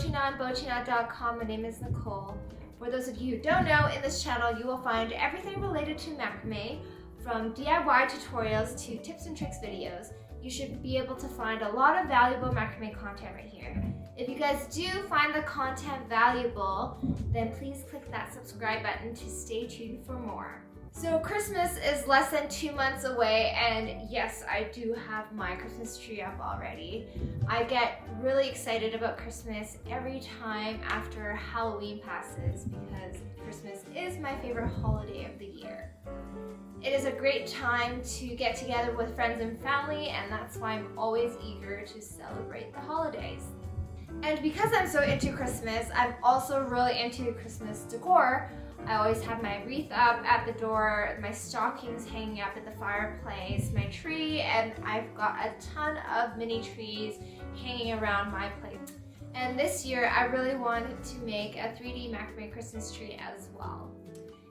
Bochiknot and Bochiknot.com. My name is Nicole. For those of you who don't know, in this channel you will find everything related to macrame, from DIY tutorials to tips and tricks videos. You should be able to find a lot of valuable macrame content right here. If you guys do find the content valuable, then please click that subscribe button to stay tuned for more. So Christmas is less than 2 months away, and yes, I do have my Christmas tree up already. I get really excited about Christmas every time after Halloween passes because Christmas is my favorite holiday of the year. It is a great time to get together with friends and family, and that's why I'm always eager to celebrate the holidays. And because I'm so into Christmas, I'm also really into Christmas decor. I always have my wreath up at the door, my stockings hanging up at the fireplace, my tree, and I've got a ton of mini trees hanging around my place. And this year, I really wanted to make a 3D macrame Christmas tree as well.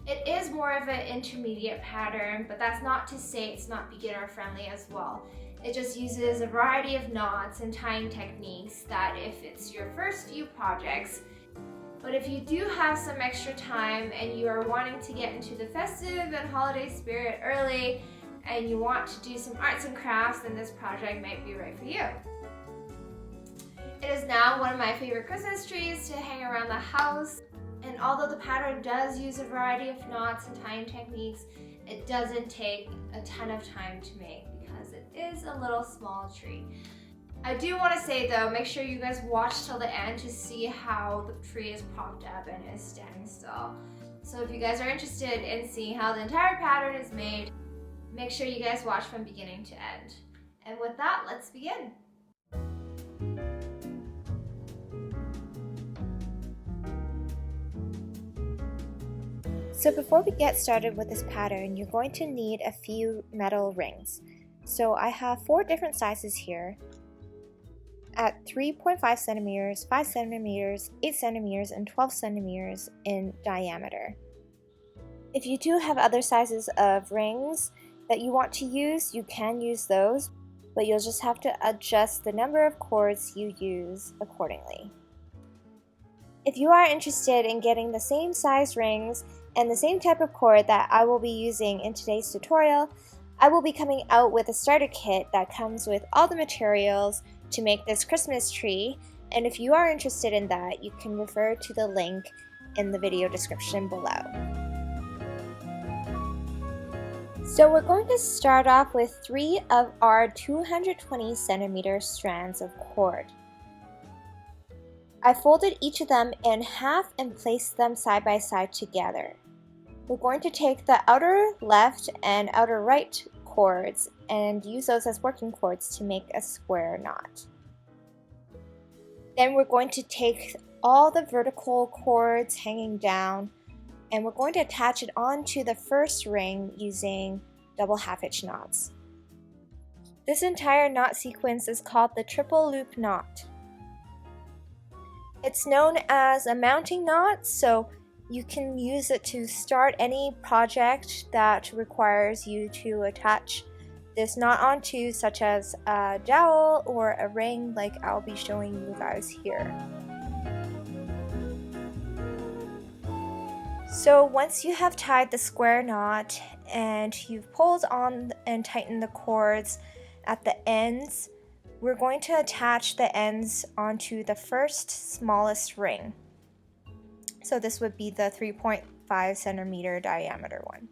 It is more of an intermediate pattern, but that's not to say it's not beginner friendly as well. It just uses a variety of knots and tying techniques that if it's your first few projects. But if you do have some extra time and you are wanting to get into the festive and holiday spirit early and you want to do some arts and crafts, then this project might be right for you. It is now one of my favorite Christmas trees to hang around the house. And although the pattern does use a variety of knots and tying techniques, it doesn't take a ton of time to make because it is a little small tree. I do want to say though, make sure you guys watch till the end to see how the tree is propped up and is standing still. So if you guys are interested in seeing how the entire pattern is made, make sure you guys watch from beginning to end. And with that, let's begin. So before we get started with this pattern, you're going to need a few metal rings. So I have 4 different sizes here at 3.5 centimeters, 5 centimeters, 8 centimeters, and 12 centimeters in diameter. If you do have other sizes of rings that you want to use, you can use those, but you'll just have to adjust the number of cords you use accordingly. If you are interested in getting the same size rings and the same type of cord that I will be using in today's tutorial, I will be coming out with a starter kit that comes with all the materials to make this Christmas tree, and if you are interested in that, you can refer to the link in the video description below. So we're going to start off with 3 of our 220 centimeter strands of cord. I folded each of them in half and placed them side by side together. We're going to take the outer left and outer right cords and use those as working cords to make a square knot. Then we're going to take all the vertical cords hanging down and we're going to attach it onto the first ring using double half-hitch knots. This entire knot sequence is called the triple loop knot. It's known as a mounting knot, so you can use it to start any project that requires you to attach this knot onto, such as a dowel or a ring like I'll be showing you guys here. So once you have tied the square knot and you've pulled on and tightened the cords at the ends, we're going to attach the ends onto the first smallest ring. So this would be the 3.5 centimeter diameter one.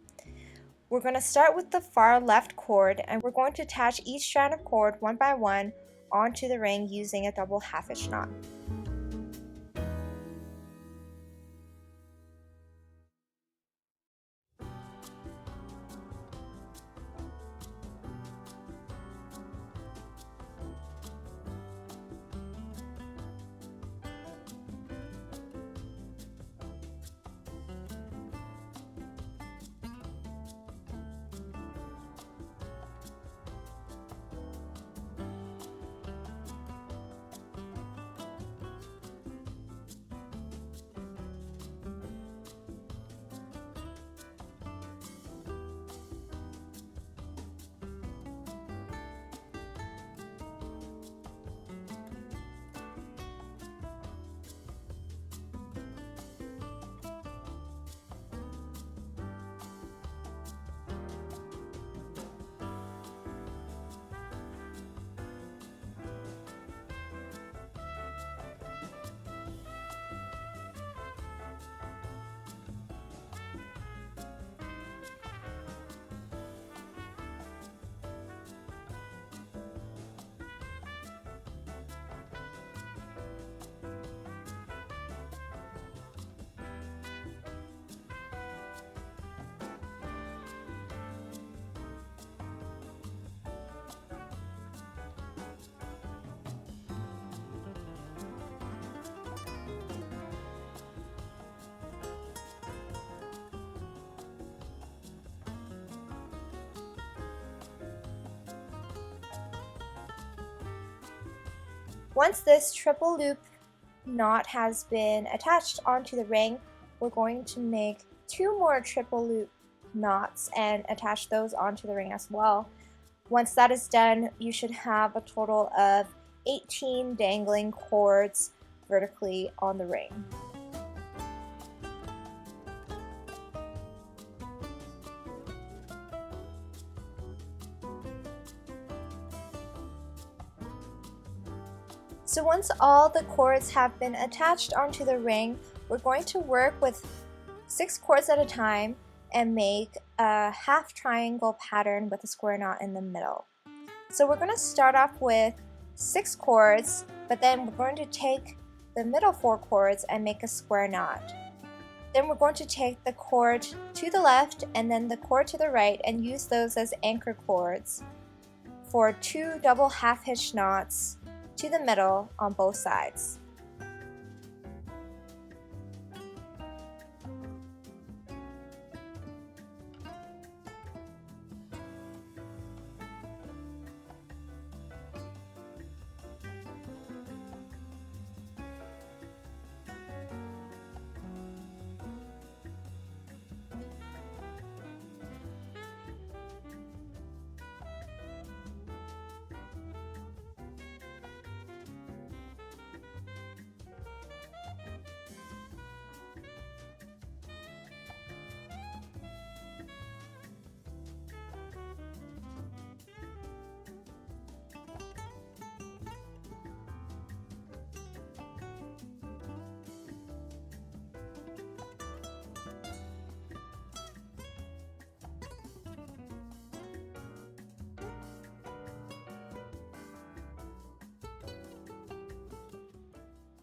We're going to start with the far left cord and we're going to attach each strand of cord one by one onto the ring using a double half-hitch knot. Once this triple loop knot has been attached onto the ring, we're going to make 2 more triple loop knots and attach those onto the ring as well. Once that is done, you should have a total of 18 dangling cords vertically on the ring. So once all the cords have been attached onto the ring, we're going to work with 6 cords at a time and make a half triangle pattern with a square knot in the middle. So we're going to start off with 6 cords, but then we're going to take the middle 4 cords and make a square knot. Then we're going to take the cord to the left and then the cord to the right and use those as anchor cords for 2 double half-hitch knots to the middle on both sides.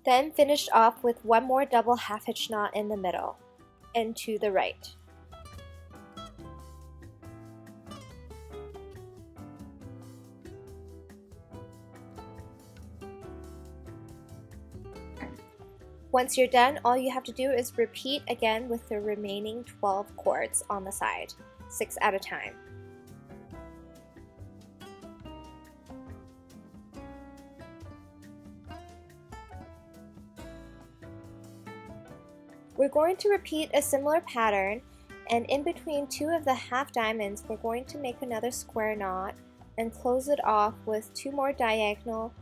Then finish off with 1 more double half-hitch knot in the middle and to the right. Once you're done, all you have to do is repeat again with the remaining 12 cords on the side, 6 at a time. We're going to repeat a similar pattern, and in between 2 of the half diamonds we're going to make another square knot and close it off with 2 more diagonal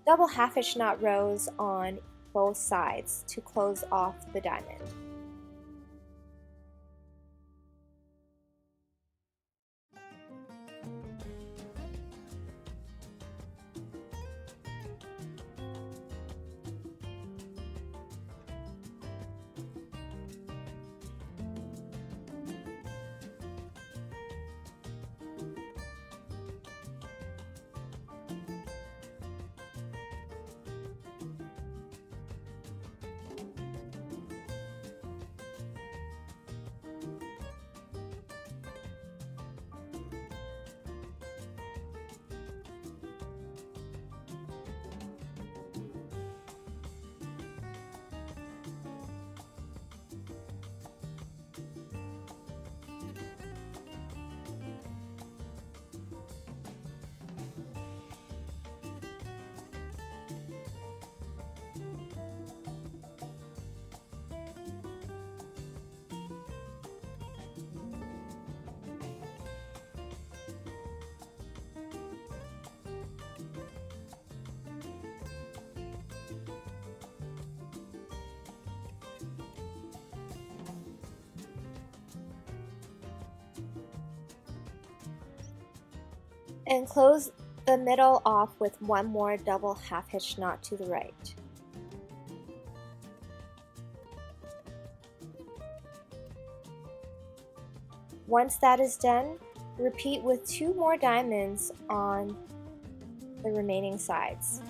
double half-hitch knot rows on both sides to close off the diamond. And close the middle off with 1 more double half-hitch knot to the right. Once that is done, repeat with 2 more diamonds on the remaining sides.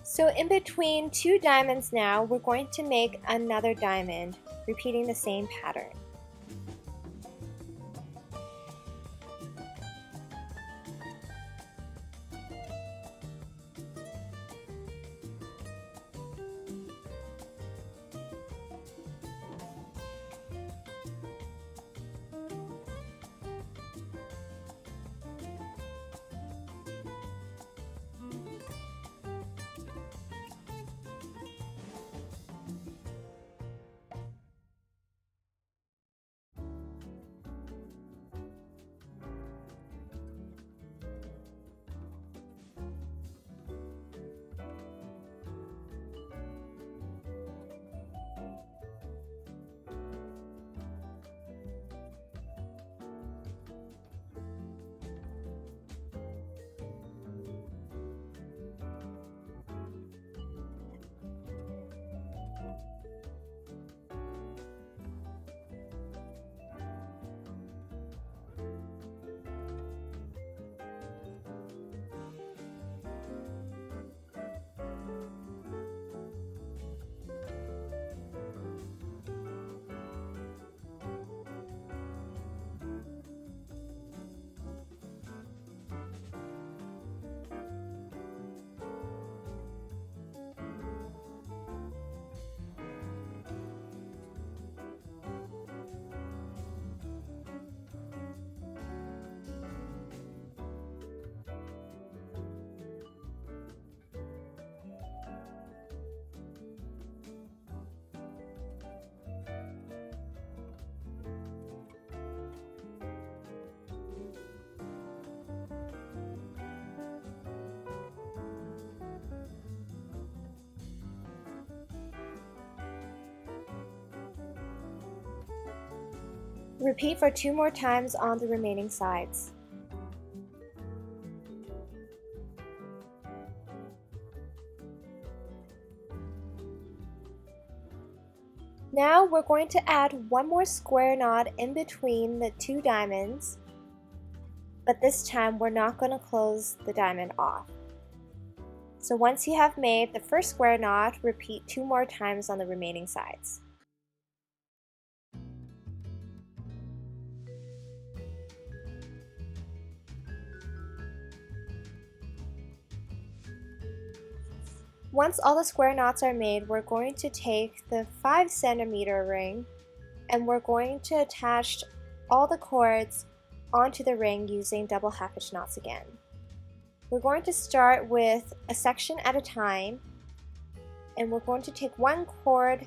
So in between 2 diamonds now, we're going to make another diamond, repeating the same pattern. Repeat for 2 more times on the remaining sides. Now we're going to add one more square knot in between the 2 diamonds, but this time we're not going to close the diamond off. So once you have made the first square knot, repeat 2 more times on the remaining sides. Once all the square knots are made, we're going to take the 5 centimeter ring and we're going to attach all the cords onto the ring using double half-hitch knots again. We're going to start with a section at a time, and we're going to take one cord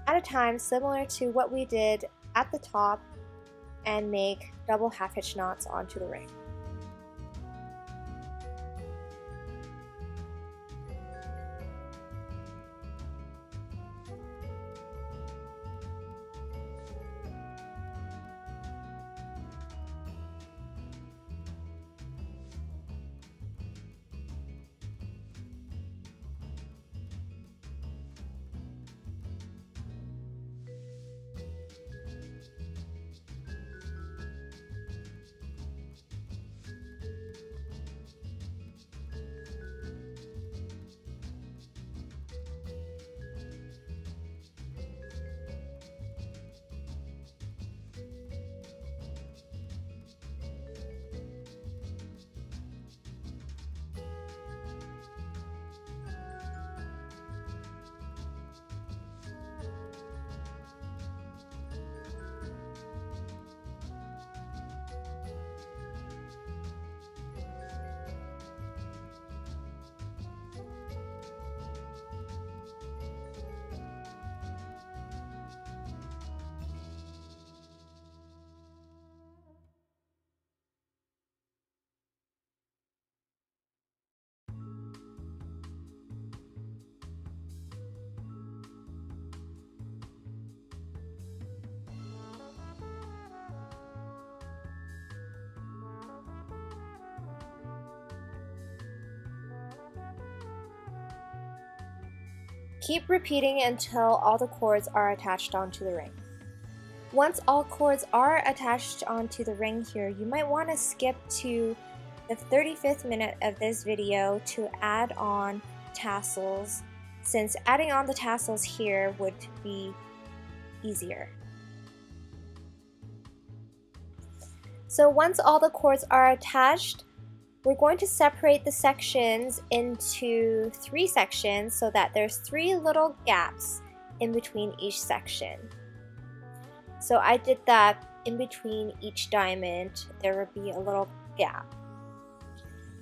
at a time similar to what we did at the top and make double half-hitch knots onto the ring. Keep repeating until all the cords are attached onto the ring. Once all cords are attached onto the ring here, you might want to skip to the 35th minute of this video to add on tassels, since adding on the tassels here would be easier. So once all the cords are attached, we're going to separate the sections into 3 sections so that there's 3 little gaps in between each section. So I did that in between each diamond, there would be a little gap.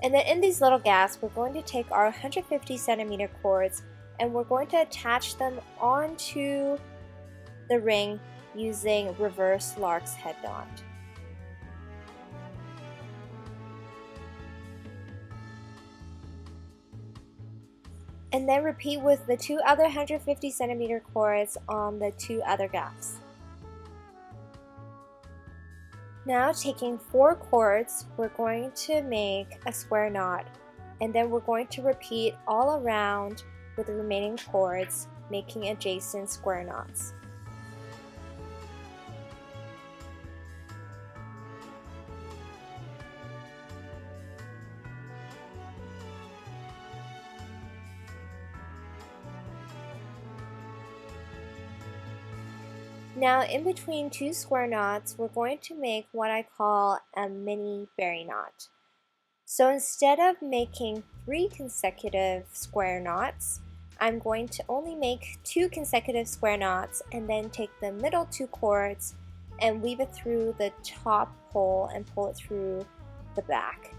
And then in these little gaps, we're going to take our 150 centimeter cords and we're going to attach them onto the ring using reverse lark's head knot. And then repeat with the 2 other 150 centimeter cords on the 2 other gaps. Now taking 4 cords, we're going to make a square knot, and then we're going to repeat all around with the remaining cords, making adjacent square knots. Now in between 2 square knots, we're going to make what I call a mini berry knot. So instead of making 3 consecutive square knots, I'm going to only make 2 consecutive square knots and then take the middle 2 cords and weave it through the top hole and pull it through the back.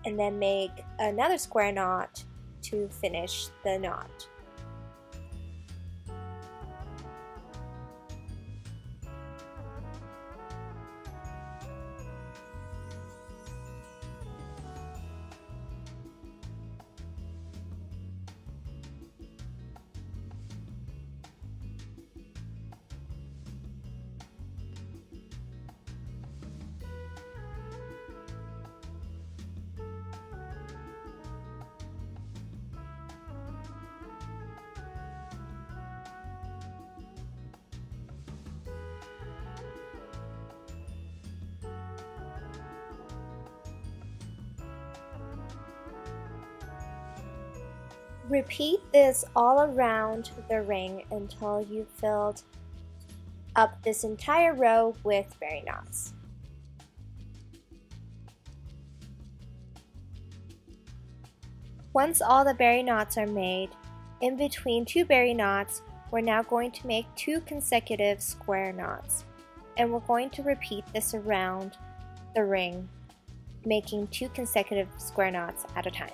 And then make another square knot to finish the knot. Repeat this all around the ring until you've filled up this entire row with berry knots. Once all the berry knots are made, in between two berry knots, we're now going to make 2 consecutive square knots. And we're going to repeat this around the ring, making 2 consecutive square knots at a time.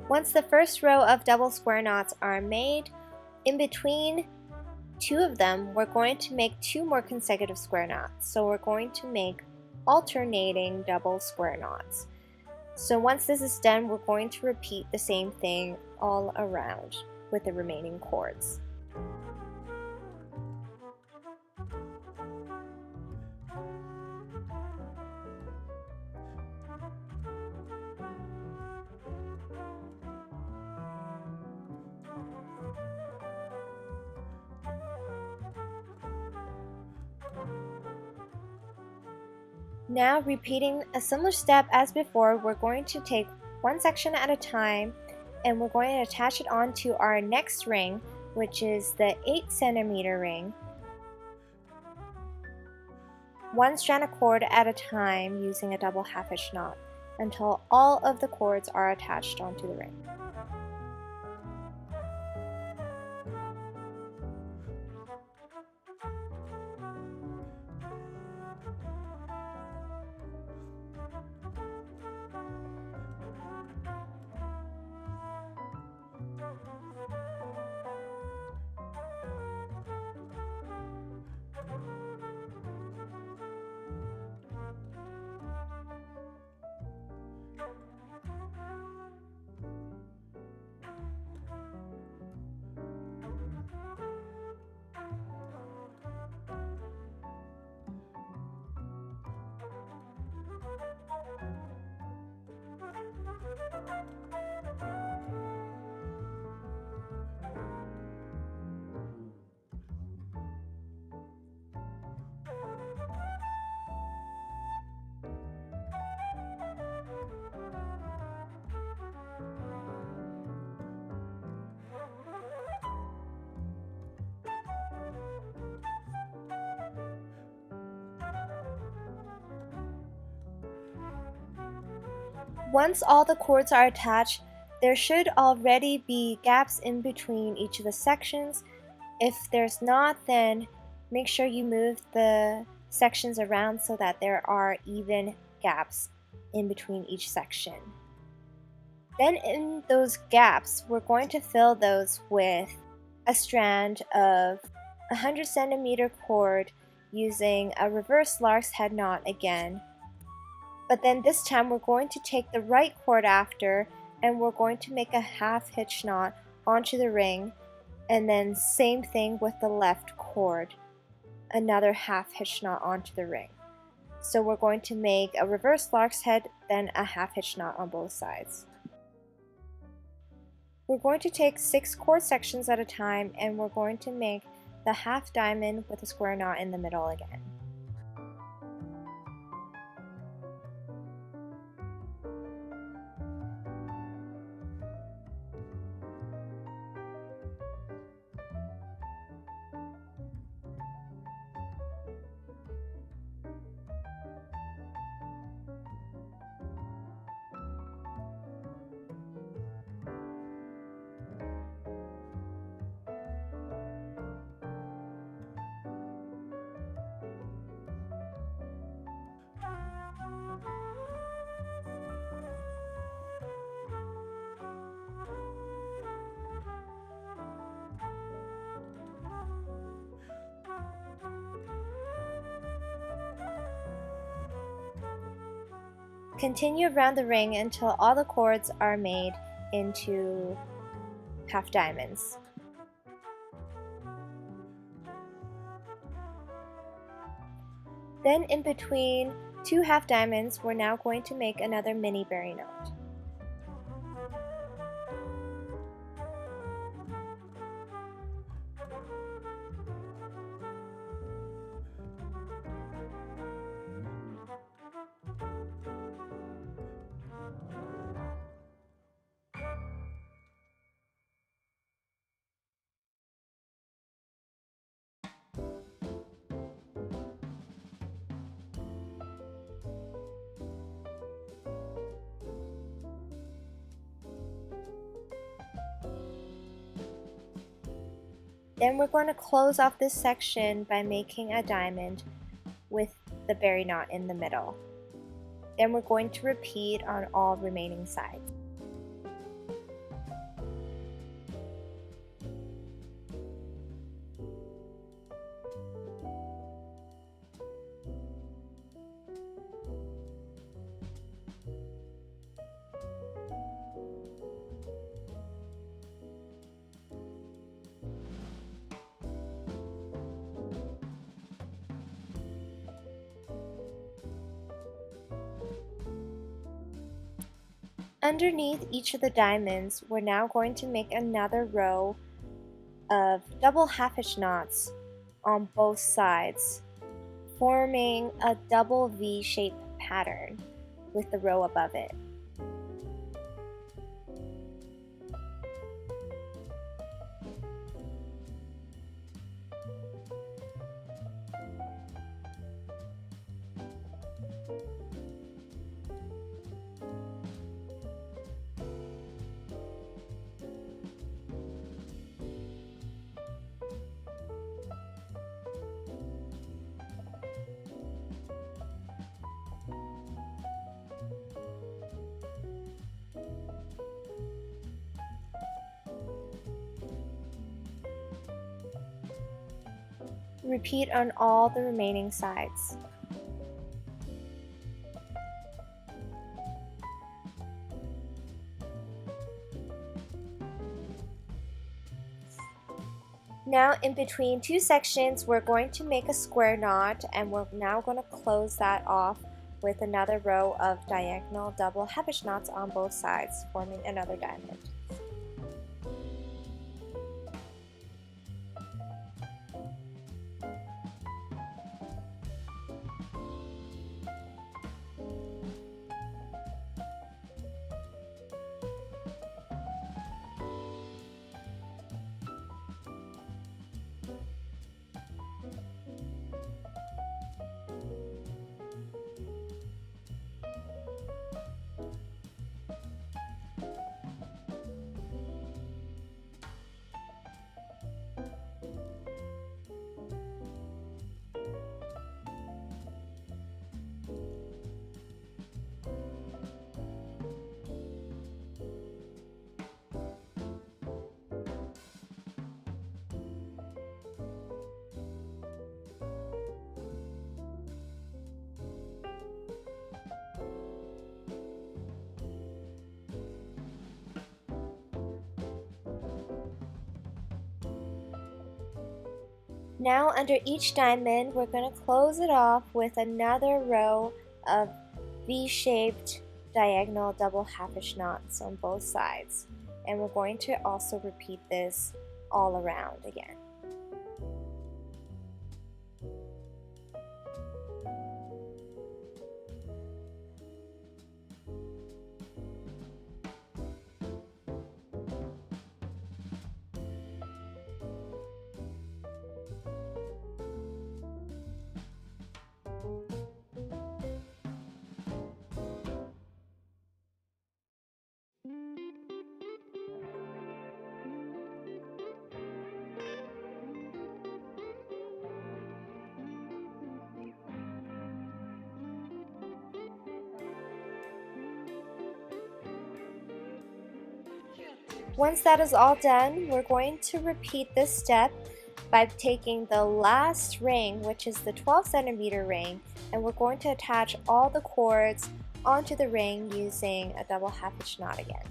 Once the first row of double square knots are made, in between 2 of them, we're going to make 2 more consecutive square knots. So we're going to make alternating double square knots. So once this is done, we're going to repeat the same thing all around with the remaining chords. Now, repeating a similar step as before, we're going to take one section at a time and we're going to attach it onto our next ring, which is the 8 centimeter ring, one strand of cord at a time using a double half-hitch knot until all of the cords are attached onto the ring. Once all the cords are attached, there should already be gaps in between each of the sections. If there's not, then make sure you move the sections around so that there are even gaps in between each section. Then in those gaps, we're going to fill those with a strand of 100 centimeter cord using a reverse lark's head knot again. But then this time we're going to take the right cord after and we're going to make a half-hitch knot onto the ring, and then same thing with the left cord, another half-hitch knot onto the ring. So we're going to make a reverse lark's head, then a half-hitch knot on both sides. We're going to take 6 cord sections at a time and we're going to make the half diamond with a square knot in the middle again. Continue around the ring until all the cords are made into half diamonds. Then in between two half diamonds, we're now going to make another mini berry knot. Then we're going to close off this section by making a diamond with the berry knot in the middle. Then we're going to repeat on all remaining sides. Underneath each of the diamonds, we're now going to make another row of double half-hitch knots on both sides, forming a double V-shaped pattern with the row above it. Repeat on all the remaining sides. Now in between two sections, we're going to make a square knot, and we're now going to close that off with another row of diagonal double half-hitch knots on both sides, forming another diamond. Now under each diamond, we're going to close it off with another row of V-shaped diagonal double half-hitch knots on both sides. And we're going to also repeat this all around again. Once that is all done, we're going to repeat this step by taking the last ring, which is the 12cm ring, and we're going to attach all the cords onto the ring using a double half-hitch knot again.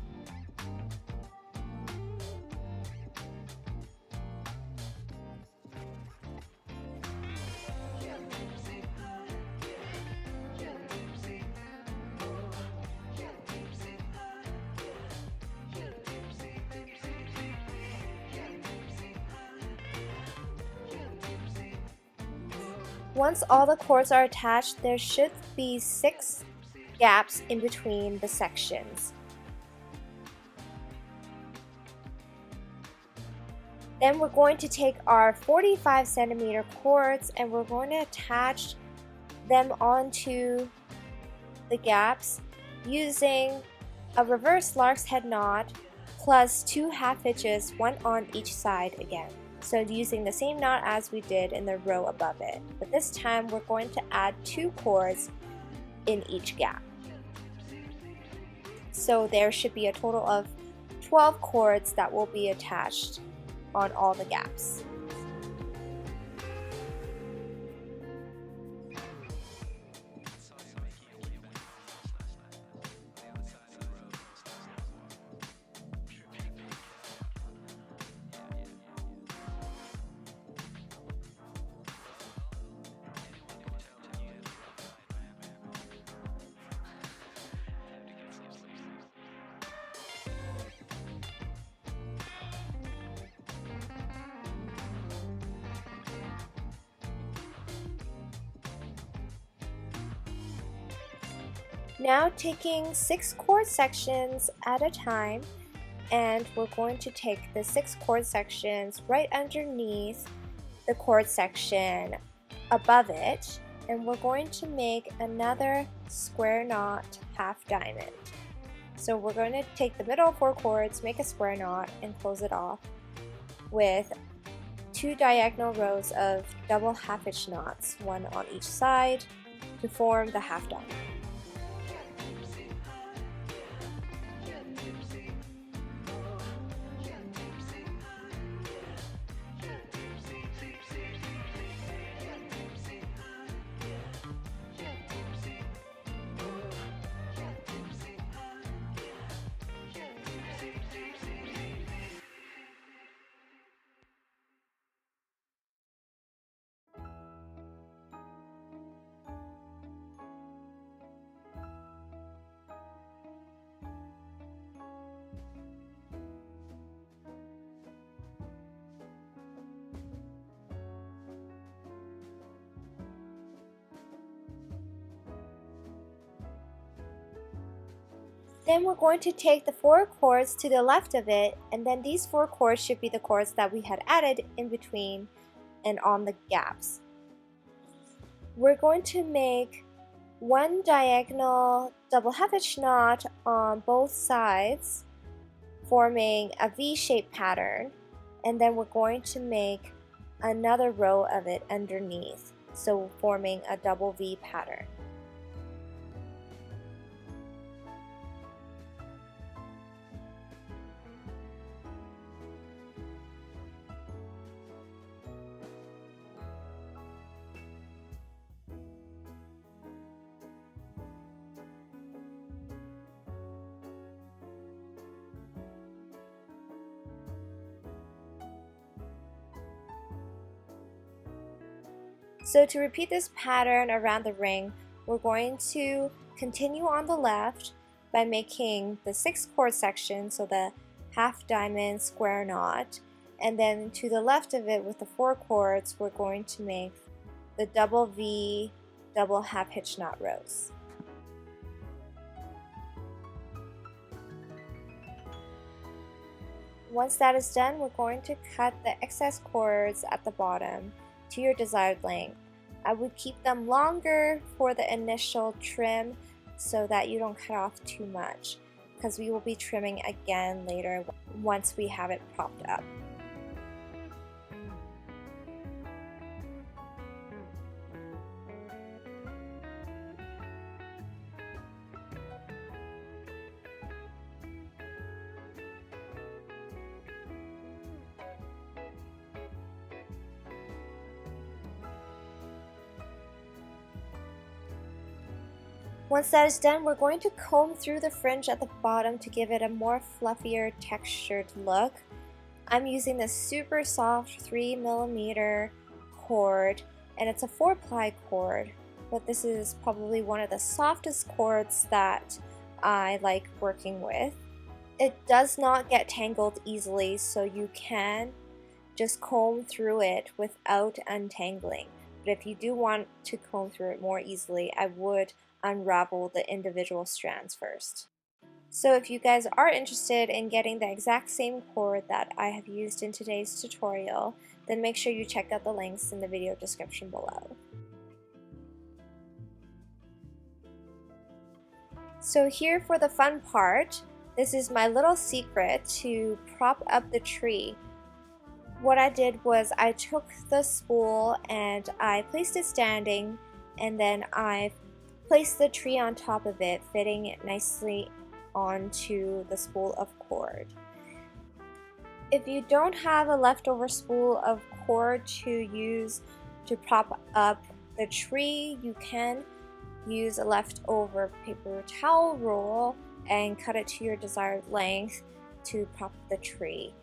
Once all the cords are attached, there should be 6 gaps in between the sections. Then we're going to take our 45 centimeter cords and we're going to attach them onto the gaps using a reverse lark's head knot plus 2 half hitches, one on each side again. So using the same knot as we did in the row above it. But this time we're going to add 2 cords in each gap. So there should be a total of 12 cords that will be attached on all the gaps. Now taking 6 chord sections at a time, and we're going to take the 6 chord sections right underneath the chord section above it, and we're going to make another square knot half diamond. So we're going to take the middle 4 cords, make a square knot, and close it off with 2 diagonal rows of double half-hitch knots, one on each side, to form the half diamond. Then we're going to take the 4 cords to the left of it, and then these 4 cords should be the cords that we had added in between and on the gaps. We're going to make 1 diagonal double half-hitch knot on both sides, forming a V-shaped pattern, and then we're going to make another row of it underneath, so forming a double V pattern. So to repeat this pattern around the ring, we're going to continue on the left by making the 6 chord section, so the half diamond square knot, and then to the left of it with the 4 cords, we're going to make the double V double half-hitch knot rows. Once that is done, we're going to cut the excess cords at the bottom to your desired length. I would keep them longer for the initial trim so that you don't cut off too much, because we will be trimming again later once we have it propped up. Once that is done, we're going to comb through the fringe at the bottom to give it a more fluffier textured look. I'm using this super soft 3mm cord, and it's a 4-ply cord, but this is probably one of the softest cords that I like working with. It does not get tangled easily, so you can just comb through it without untangling. but if you do want to comb through it more easily, I would unravel the individual strands first. So if you guys are interested in getting the exact same cord that I have used in today's tutorial, then make sure you check out the links in the video description below. So here for the fun part, this is my little secret to prop up the tree. What I did was I took the spool and I placed it standing, and then I placed the tree on top of it, fitting it nicely onto the spool of cord. If you don't have a leftover spool of cord to use to prop up the tree, you can use a leftover paper towel roll and cut it to your desired length to prop up the tree.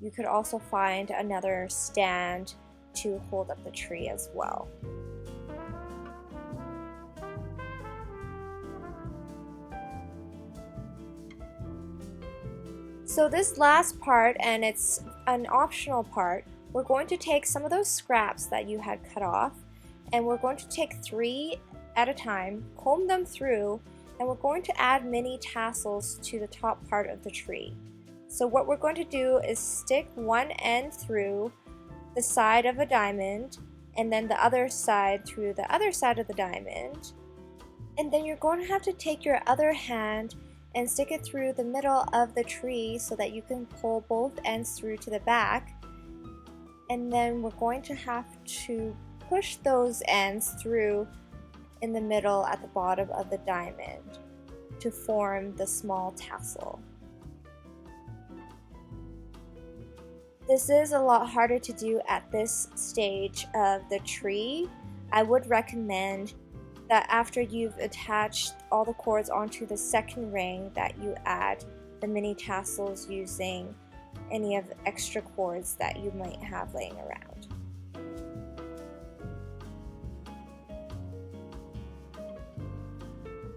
You could also find another stand to hold up the tree as well. So this last part, and it's an optional part, we're going to take some of those scraps that you had cut off, and we're going to take 3 at a time, comb them through, and we're going to add mini tassels to the top part of the tree. So what we're going to do is stick one end through the side of a diamond, and then the other side through the other side of the diamond. And then you're going to have to take your other hand and stick it through the middle of the tree so that you can pull both ends through to the back. And then we're going to have to push those ends through in the middle at the bottom of the diamond to form the small tassel. This is a lot harder to do at this stage of the tree. I would recommend that after you've attached all the cords onto the second ring that you add the mini tassels using any of the extra cords that you might have laying around.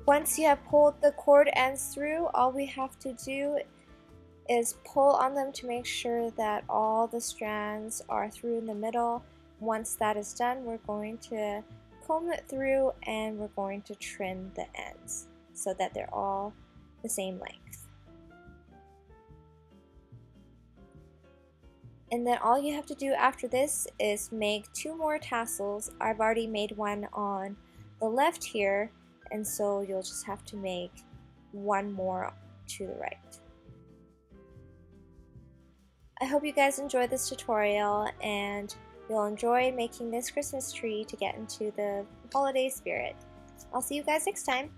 Once you have pulled the cord ends through, all we have to do is pull on them to make sure that all the strands are through in the middle. Once that is done, we're going to comb it through and we're going to trim the ends so that they're all the same length. And then all you have to do after this is make 2 more tassels. I've already made one on the left here, and so you'll just have to make 1 more to the right. I hope you guys enjoyed this tutorial and you'll enjoy making this Christmas tree to get into the holiday spirit. I'll see you guys next time.